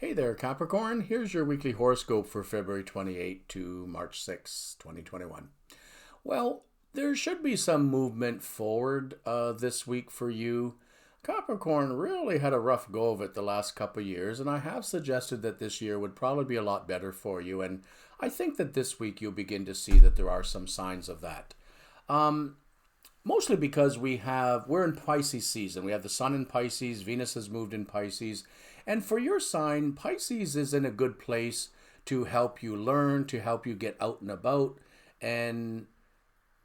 Hey there, Capricorn. Here's your weekly horoscope for February 28 to March 6, 2021. Well, there should be some movement forward this week for you. Capricorn really had a rough go of it the last couple of years, and I have suggested that this year would probably be a lot better for you. And I think that this week you'll begin to see that there are some signs of that. Mostly because we're in Pisces season. We have the sun in Pisces, Venus has moved in Pisces. And for your sign, Pisces is in a good place to help you learn, to help you get out and about. And,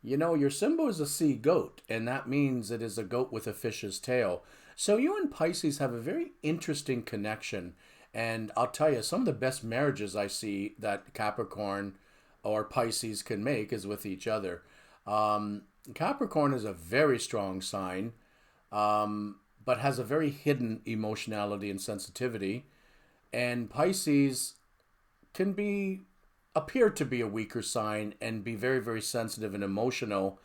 your symbol is a sea goat, and that means it is a goat with a fish's tail. So you and Pisces have a very interesting connection. And I'll tell you, some of the best marriages I see that Capricorn or Pisces can make is with each other. Capricorn is a very strong sign, but has a very hidden emotionality and sensitivity. And Pisces can appear to be a weaker sign and be very, very sensitive and emotional,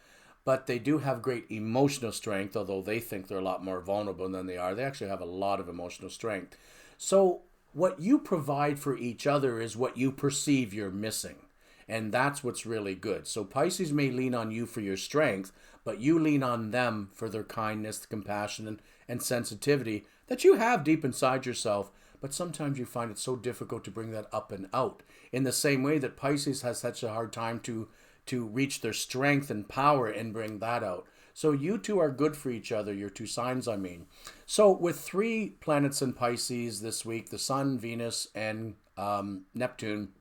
but they do have great emotional strength, although they think they're a lot more vulnerable than they are. They actually have a lot of emotional strength. So what you provide for each other is what you perceive you're missing. And that's what's really good. So Pisces may lean on you for your strength, but you lean on them for their kindness, compassion, and sensitivity that you have deep inside yourself. But sometimes you find it so difficult to bring that up and out. In the same way that Pisces has such a hard time to reach their strength and power and bring that out. So you two are good for each other, your two signs, I mean. So with 3 planets in Pisces this week, the Sun, Venus, and Neptune,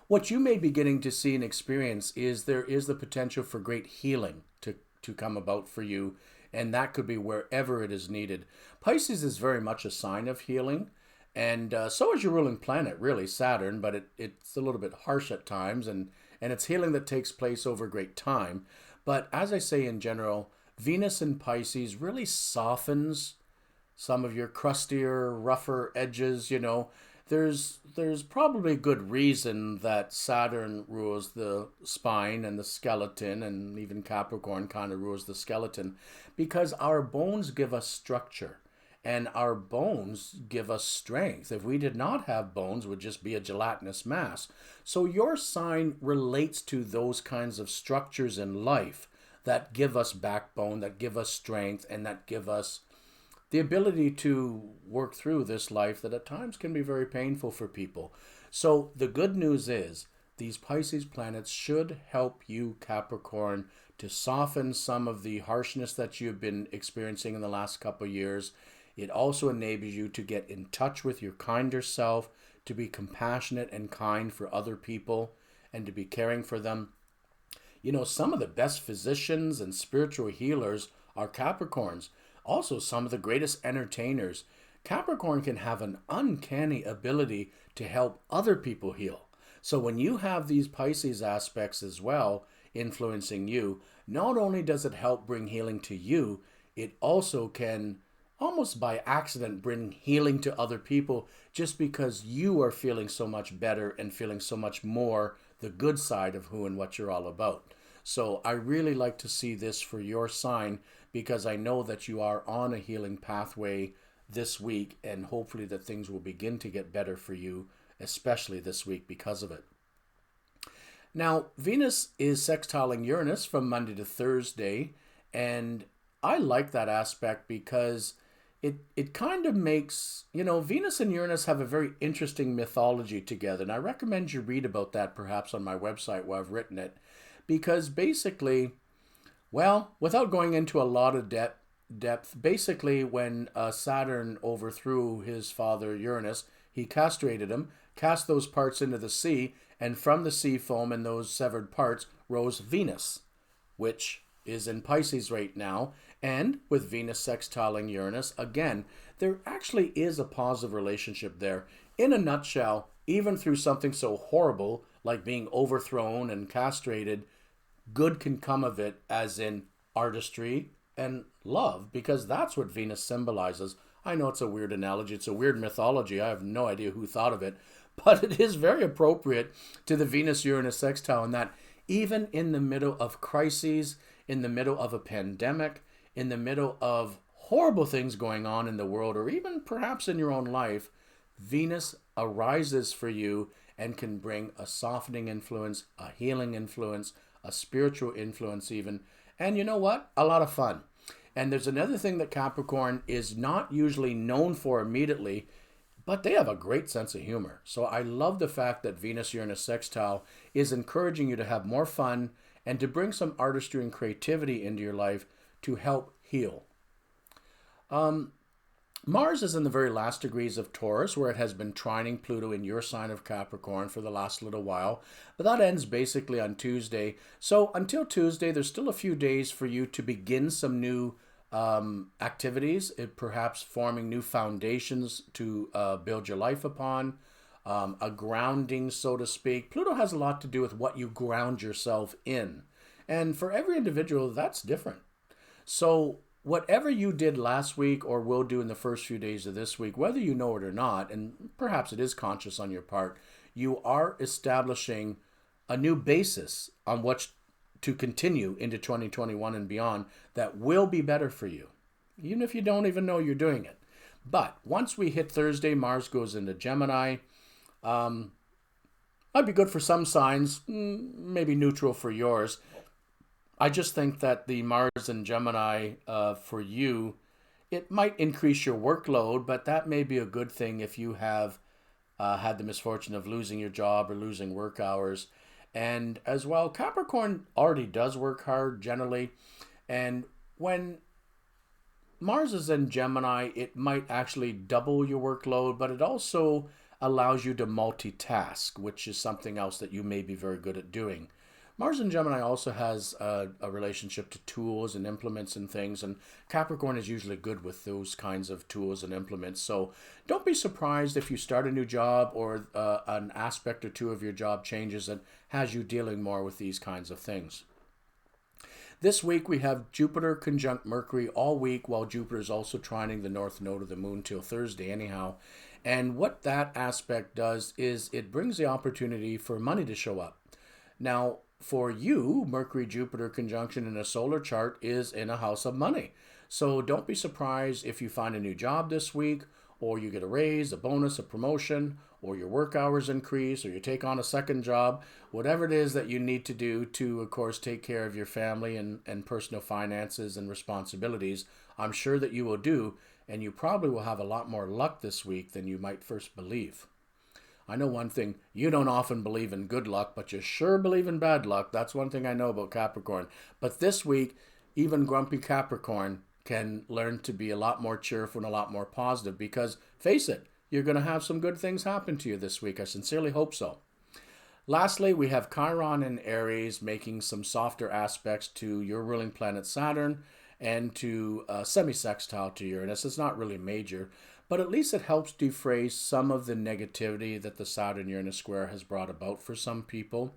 what you may be getting to see and experience is there is the potential for great healing to come about for you, and that could be wherever it is needed. Pisces is very much a sign of healing, and so is your ruling planet, really, Saturn, but it's a little bit harsh at times, and it's healing that takes place over great time. But as I say in general, Venus in Pisces really softens some of your crustier, rougher edges, There's probably a good reason that Saturn rules the spine and the skeleton, and even Capricorn kind of rules the skeleton, because our bones give us structure and our bones give us strength. If we did not have bones, it would just be a gelatinous mass. So your sign relates to those kinds of structures in life that give us backbone, that give us strength, and that give us the ability to work through this life that at times can be very painful for people. So the good news is these Pisces planets should help you, Capricorn, to soften some of the harshness that you've been experiencing in the last couple of years. It also enables you to get in touch with your kinder self, to be compassionate and kind for other people, and to be caring for them. Some of the best physicians and spiritual healers are Capricorns. Also, some of the greatest entertainers. Capricorn can have an uncanny ability to help other people heal. So when you have these Pisces aspects as well influencing you, not only does it help bring healing to you, it also can almost by accident bring healing to other people just because you are feeling so much better and feeling so much more the good side of who and what you're all about. So I really like to see this for your sign, because I know that you are on a healing pathway this week, and hopefully that things will begin to get better for you, especially this week because of it. Now, Venus is sextiling Uranus from Monday to Thursday, and I like that aspect because it kind of makes, Venus and Uranus have a very interesting mythology together, and I recommend you read about that perhaps on my website where I've written it, because basically, well, without going into a lot of depth, basically when Saturn overthrew his father Uranus, he castrated him, cast those parts into the sea, and from the sea foam and those severed parts rose Venus, which is in Pisces right now. And with Venus sextiling Uranus, again, there actually is a positive relationship there. In a nutshell, even through something so horrible like being overthrown and castrated, good can come of it, as in artistry and love, because that's what Venus symbolizes. I know it's a weird analogy, it's a weird mythology, I have no idea who thought of it, but it is very appropriate to the Venus-Uranus sextile, in that even in the middle of crises, in the middle of a pandemic, in the middle of horrible things going on in the world, or even perhaps in your own life, Venus arises for you and can bring a softening influence, a healing influence, a spiritual influence even. And you know what? A lot of fun. And there's another thing that Capricorn is not usually known for immediately, but they have a great sense of humor. So I love the fact that Venus-Uranus sextile is encouraging you to have more fun and to bring some artistry and creativity into your life to help heal. Mars is in the very last degrees of Taurus, where it has been trining Pluto in your sign of Capricorn for the last little while. But that ends basically on Tuesday. So until Tuesday, there's still a few days for you to begin some new activities, perhaps forming new foundations to build your life upon, a grounding, so to speak. Pluto has a lot to do with what you ground yourself in. And for every individual, that's different. So whatever you did last week or will do in the first few days of this week, whether you know it or not, and perhaps it is conscious on your part, you are establishing a new basis on which to continue into 2021 and beyond that will be better for you, even if you don't even know you're doing it. But once we hit Thursday, Mars goes into Gemini. Might be good for some signs, maybe neutral for yours. I just think that the Mars and Gemini for you, it might increase your workload, but that may be a good thing if you have had the misfortune of losing your job or losing work hours. And as well, Capricorn already does work hard generally. And when Mars is in Gemini, it might actually double your workload, but it also allows you to multitask, which is something else that you may be very good at doing. Mars in Gemini also has a relationship to tools and implements and things, and Capricorn is usually good with those kinds of tools and implements. So don't be surprised if you start a new job or an aspect or two of your job changes and has you dealing more with these kinds of things. This week we have Jupiter conjunct Mercury all week, while Jupiter is also trining the north node of the moon till Thursday anyhow. And what that aspect does is it brings the opportunity for money to show up. Now, for you, Mercury-Jupiter conjunction in a solar chart is in a house of money. So don't be surprised if you find a new job this week, or you get a raise, a bonus, a promotion, or your work hours increase, or you take on a second job, whatever it is that you need to do to, of course, take care of your family and personal finances and responsibilities. I'm sure that you will do, and you probably will have a lot more luck this week than you might first believe. I know one thing, you don't often believe in good luck, but you sure believe in bad luck. That's one thing I know about Capricorn. But this week, even grumpy Capricorn can learn to be a lot more cheerful and a lot more positive because, face it, you're going to have some good things happen to you this week. I sincerely hope so. Lastly, we have Chiron and Aries making some softer aspects to your ruling planet Saturn and to semi-sextile to Uranus. It's not really major, but at least it helps defray some of the negativity that the Saturn-Uranus square has brought about for some people.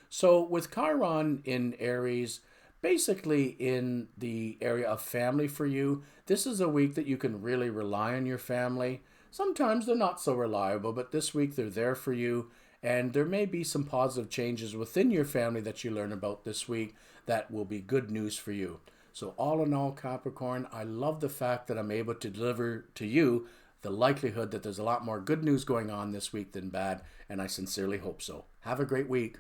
So with Chiron in Aries, basically in the area of family for you, this is a week that you can really rely on your family. Sometimes they're not so reliable, but this week they're there for you. And there may be some positive changes within your family that you learn about this week that will be good news for you. So all in all, Capricorn, I love the fact that I'm able to deliver to you the likelihood that there's a lot more good news going on this week than bad, and I sincerely hope so. Have a great week.